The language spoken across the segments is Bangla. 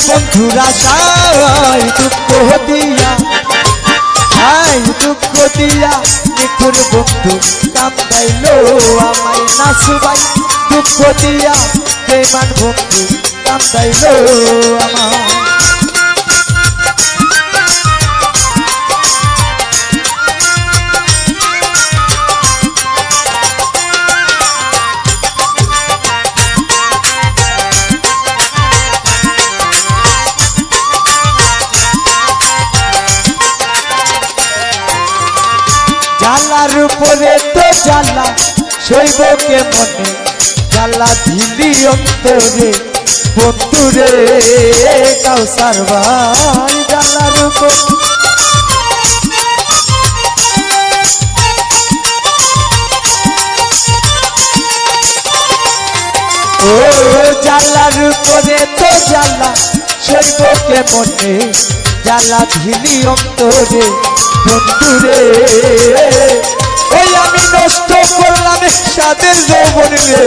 বন্ধুরা সাই দুঃখ দিয়া, হাই দুঃখ দিয়া নিঠুর বন্ধু কান্দাইলো আমায় নাসুবাই, দুঃখ দিয়া বেমান বন্ধু কান্দাইলো আমায়। জ্বালার উপরে তো জ্বালা সইব কে মনে, জ্বালা ঝিলি অন্তরে বন্ধুরে কাউসার ভাই। জ্বালার উপর ও জ্বালার উপরে তো জ্বালা সইব কে মনে, জ্বালা ঝিলি অন্তরে বন্ধুরে। ওই আমি নষ্ট করলাম সাদের যৌবন রে,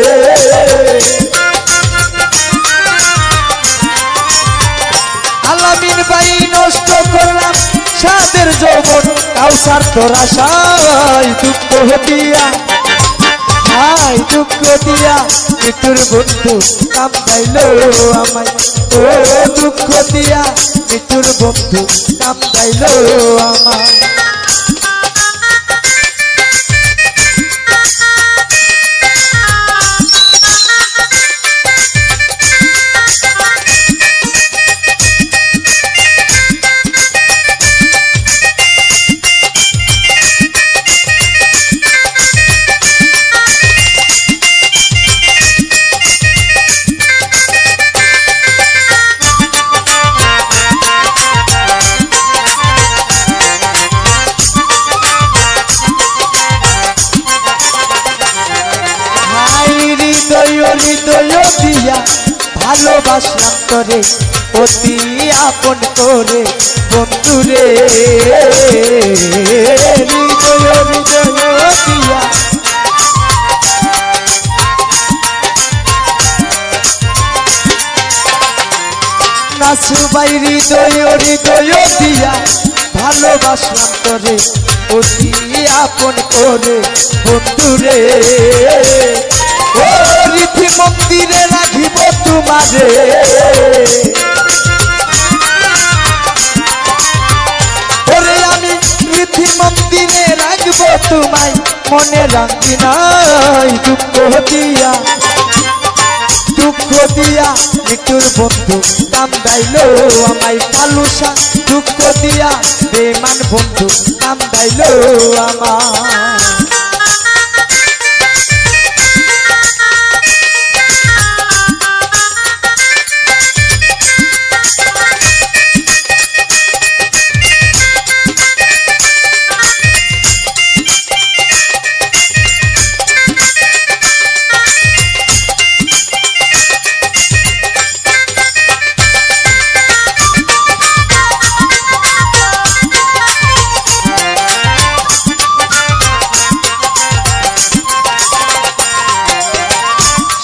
আলামিন ভাই নষ্ট করলাম সাদের যৌবন, কাউসার তোরা সাই দুঃখ দিয়া, হাই দুঃখ দিয়া মৃত্যুর বন্ধু কান্দাইলো আমায়। ও দুঃখ দিয়া মৃত্যুর বন্ধু কান্দাইলো আমায়। হৃদয় দিয়া ভালোবাসলাম তোরে অতি আপন করে বন্ধুরে, হৃদয় দিয়া নাসুবাই, হৃদয় দিয়া ভালোবাসলাম তোরে অতি আপন করে বন্ধুরে। ও রীতি মন্দিরে রাখিব তোমারে, ওরে আমি রীতি মন্দিরে রাখব তোমায়, মনে রাখি নাই দুঃখ দিয়া, দুঃখ দিয়া মৃত্যুর বন্ধু কান্দাইলো আমায়। কালুসা দুঃখ দিয়া বেমান বন্ধু কান্দাইলো আমায়।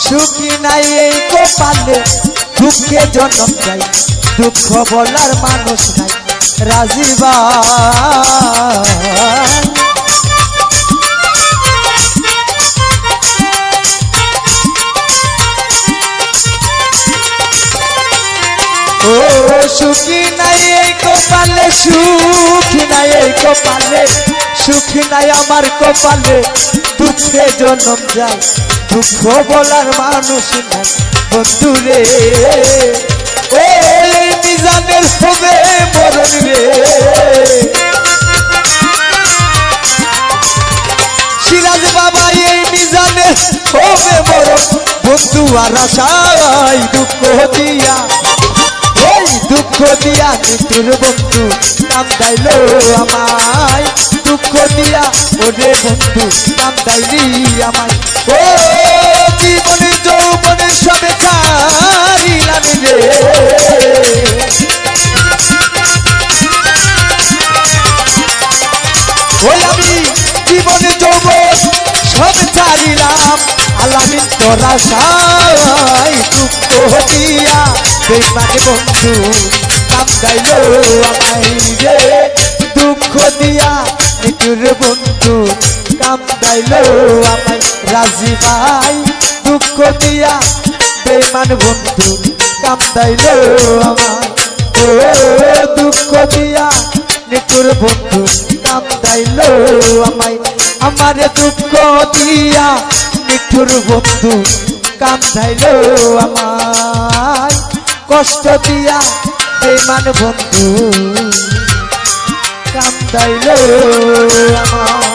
সুখী নাই এই কপালে দুঃখে জন্ম যায়, দুঃখ বলার মানুষ নাই রাজিবা। ও সুখী নাই এই কপালে, সুখী নাই এই কপালে, সুখী নাই আমার কপালে, দুঃখে জন্ম যায়, দুঃখ বলার মানুষ নাই বন্ধুরে। এই মিজানের হবে মরণ রে, সিরাজ বাবা এই মিজানের হবে মরণ, বন্ধু আর আশাই দুঃখ দিয়া, ওই দুঃখ দিয়া মৃত্যুর বন্ধু কান্দাইলো আমায়, দুঃখ দিয়া ওরে বন্ধু কান্দাইলি আমায়। ও জীবনে যৌবনে সবে ছাড়িলাম রে, ওই আমি জীবনে যৌবন সব ছাড়িলাম, সালাম আলামিন তোরা সাই দুঃখ দিয়া বেঈমান বন্ধু কান্দাইলো আমায় রে দুঃখ দিয়া নিঠুর বন্ধু কান্দাইলো আমায় রাজি ভাই দুঃখ দিয়া বেঈমান বন্ধু কান্দাইলো আমায় ও দুঃখ দিয়া নিঠুর বন্ধু কান্দাইলো আমায় আমারে দুঃখ দিয়া নিঠুর বন্ধু কান্দাইলো আমায় কষ্ট দিয়া বেঈমান বন্ধু কান্দাইলো আমায়